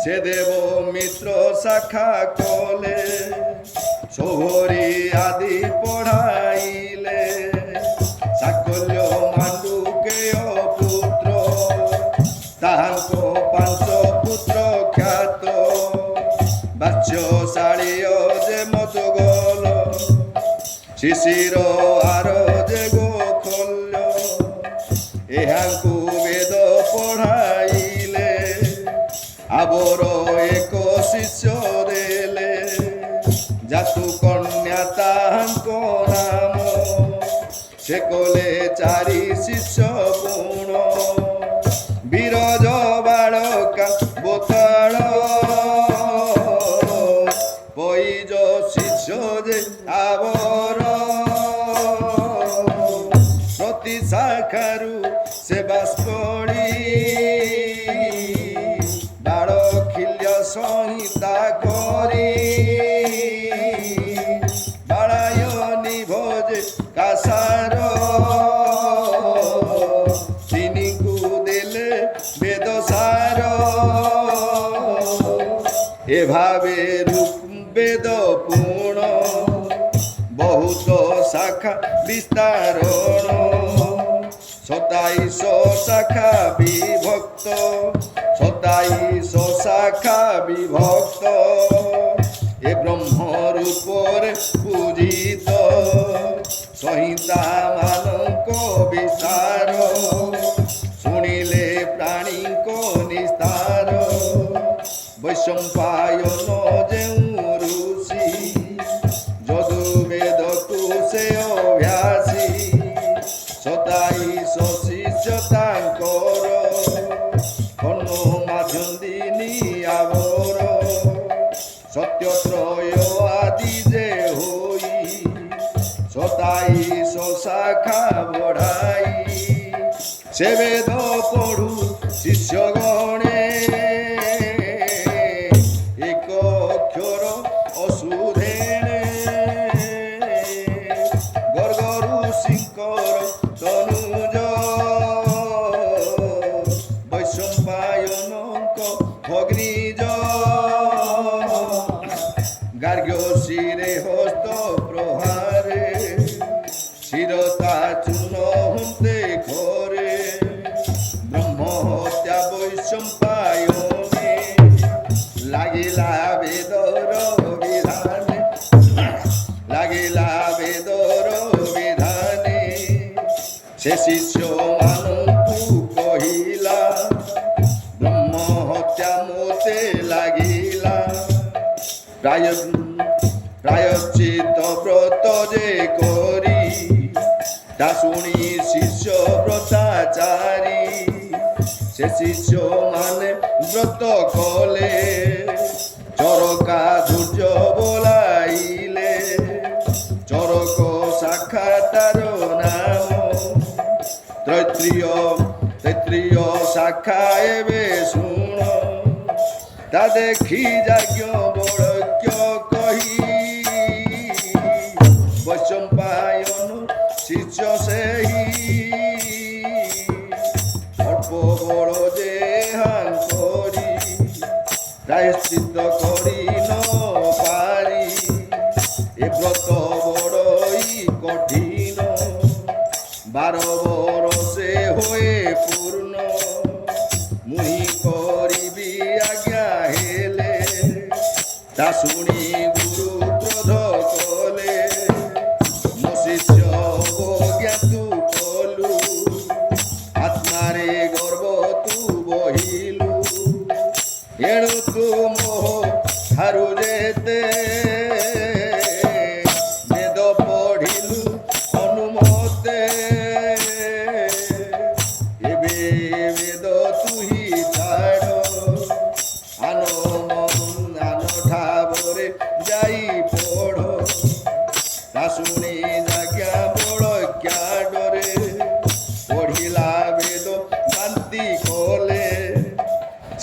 সে দেব মিত্র শাখা কলে সৌহরি আদি পড়াইলে সাকল্য মান্ডুকেয় পুত্র তাহাঙ্ক পাঞ্চ পুত্র খ্যাত বাচ্যশালীয় যে মতগল শিশির আর যে গোখল্য এহাঙ্কু বেদ পড়াইলে আবর এক শিষ্য দেলে জাতু কন্যা তাহাঙ্ক নাম সে কলে চারি শিষ্য পুণ বিরজ বালকা বোতাল পৈজ শিষ্য যে আবর প্রতি শাখারু সে বাস করি বালখিল্য সংহিতা করি বাড়ায়নি ভোজে কাসার চিনিকু দেলে বেদসার এভাবে রূপ বেদ পূর্ণ বহুত শাখা বিস্তারণ 27 শাখা বিভক্ত 27 শাখা বিভক্ত এ ব্রহ্মরূপরে পূজিত সংহিতা মানক বিস্তার শুনিলে প্রাণীଙ୍କ নিস্তার বৈশম্পায়ন ଯେଉଁ ଋଷି যদুবেদକୁ ସେ ଅଭ୍ୟାସୀ 27 ଶିଷ୍ୟ ତାଙ୍କର କର୍ଣ୍ଣ ମାଝନ୍ଦିନୀ ଆବର ସତ୍ୟତ୍ରୟ ଆଦି ଯେ ହୋଇ 27 শাখা বঢ়াই সে বেদ পঢ়ু শিষ্যগণে এক অক্ষর অসুধেনে গর্গ ঋষিଙ୍କର তনুজ বৈশম্পায়নଙ୍କ ভগ্নিজ গার্গ্য শিরে হস্ত প্রহারে শিরতা চূর্ণ হুন্তে ঘরে ব্রহ্ম হত্যা বৈশম্পায়নে লাগিলা বেদর বিধানে লাগিলা বেদর বিধানে সে শিষ্য ମାନଙ୍କୁ কহিলা ব্রহ্ম হত্যা মোতে লাগিলা প্রায়শ্চিত্ত ব্রত যে করি তা শুনি শিষ্য ব্রতাচারী সে শিষ্য মানে ব্রত কলে চরকা ধৈর্য বলাইলে চরক শাখা তার নাম তৈত্রীয় শাখা এবে শুণ তা দেখি যাজ্ঞ বড়জ্ঞ কহি বৈশম্পায়ন শিষ্য সেই অল্প বড় যে হান করি প্রায়শ্চিত্ত করি ন পারি এ ব্রত বড়ই কঠিন 12 বরষে হয়ে পূর্ণ মুহি করিবি আজ্ঞা হেলে তা শুনি গুরু ক্রোধ কলে মো শিষ্য অজ্ঞাতু কলু আত্মারে গর্ব তু বহিলু এণু তু মোহ হারু যেতে বেদ পঢ়িলু অনুমতে এবে বেদ তুহি ছাড় আনো ঠাবরে যাই পড় তা শুনি যাজ্ঞা বড় ডরে পঢ়িলা বেদ শান্তি কলে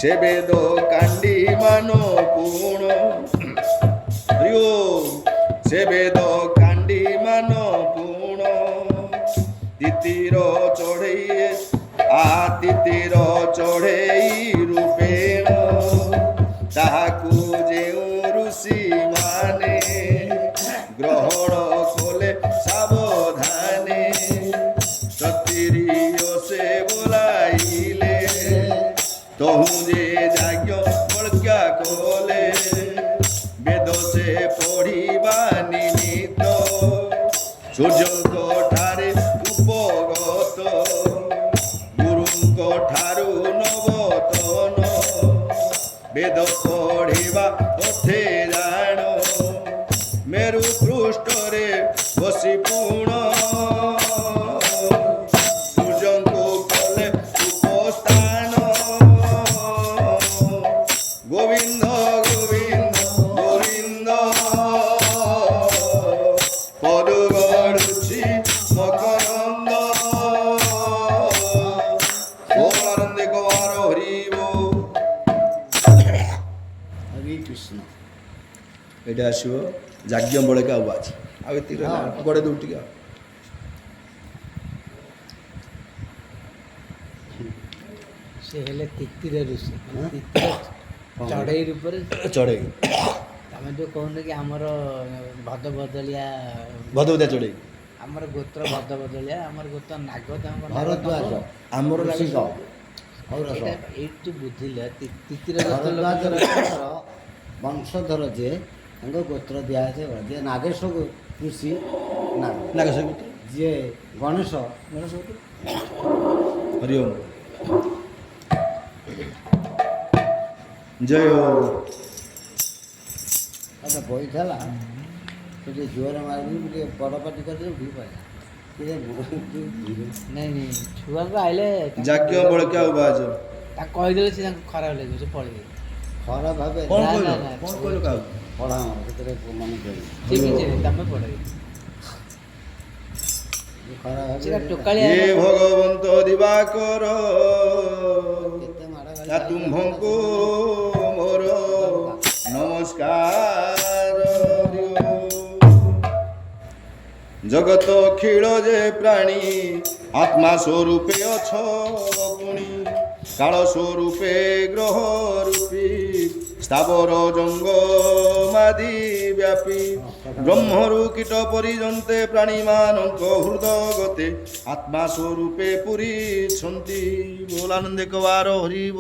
সে বেদ কান্ডি মান পুণ সে বেদ কান্ডি মান পুণ তিতির চঢ়েই তিতির চঢ়েই রূপেণ ବେଦ ପଢ଼ିବା ଅର୍ଥେ ଜାଣ ମେରୁ ପୃଷ୍ଠରେ ବସି ପୁଣ ସୂର୍ଯ୍ୟଙ୍କୁ କଲେ ଉପସ୍ଥାନ ଗୋବିନ୍ଦ ଗୋବିନ୍ଦ ଗୋବିନ୍ଦ ପଦୁ ଗଡ଼ୁଛି ମକରନ୍ଦ ଓମ୍ ଆନନ୍ଦେ କବାର ହରିବ। ହରେ କୃଷ୍ଣ। ଏଇଟା ଆସିବ ଯାଜ୍ଞ ବଳକା ଆବାଜ ଆଉ ଏତିକି ଗଡ଼େ ଦଉ ଟିକେ ଆଉ ସେ ହେଲେ ତିତିର ଋଷି ତିତିର ଚଢ଼େଇ ରୂପରେ ଚଢ଼େଇ ତମେ ଯେଉଁ କହୁନ କି ଆମର ଭଦବଦଳିଆ ଭଦବଦିଆ ଚଢ଼େଇ ଆମର ଗୋତ୍ର ଭଦବଦଳିଆ ଆମର ଗୋତ୍ର ନାଗ ତାଙ୍କ ଭରଦ୍ୱାଜ ଆମର ଲାଗେ ଏଇଠୁ ବୁଝିଲେ ତିତିର ଭରଦ୍ୱାଜର ବଂଶଧର ଯିଏ ତାଙ୍କ ଗୋତ୍ର ଦିଆହେଇছে ଯିଏ ନାଗେଶ ଋଷି ନାଗ ଯିଏ ଗଣେଶ ହରି ଓମ୍ ଜୟ ହୋ। ଗୋଟେ ବଇଥିଲା ସେଠି ଜୋର ମାରିକି ଟିକେ ବଡ଼ ପାଟି କରିଦେଲେ ଉଠି ପାଇଲା ନାଇଁ ନାଇଁ ଛୁଆଙ୍କୁ ଆଇଲେ ଯାଜ୍ଞ ବଳକା ଆବାଜ ତାଙ୍କୁ କହିଦେଲେ ସେ ତାଙ୍କୁ ଖରାପ ଲାଗିବ ସେ ପଳେଇବେ। ଖରାପ ଭାବେ କଣ ନା, କହିଲ ନା, ନା, କଣ କହିଲ କାହାକୁ ପଢ଼ା ସେଥିରେ ମନେ ଦେବି ସେ କିଛି ନାହିଁ ତମେ ପଳେଇବେ ଖରାପ ସେଟା ଭାବେ ଟୋକାଳିଆ ହେ ଭଗବନ୍ତ ଦିବାକର କେତେ ମାଡ଼ ଗାଳି ତୁମ୍ଭଙ୍କୁ ମୋର ନମସ୍କାର ଜଗତ ଅଖିଳ ଯେ ପ୍ରାଣୀ ଆତ୍ମା ସ୍ୱରୂପେ ଅଛ ପୁଣି କାଳ ସ୍ୱରୂପେ ଗ୍ରହ ରୂପୀ ସ୍ଥାବର ଜଙ୍ଗମାଦି ବ୍ୟାପୀ ବ୍ରହ୍ମରୁ କୀଟ ପର୍ଯ୍ୟନ୍ତେ ପ୍ରାଣୀମାନଙ୍କ ହୃଦଗତେ ଆତ୍ମା ସ୍ୱରୂପେ ପୁରୀଛନ୍ତି ବୋଲାନନ୍ଦେ କବାର ହରିବ।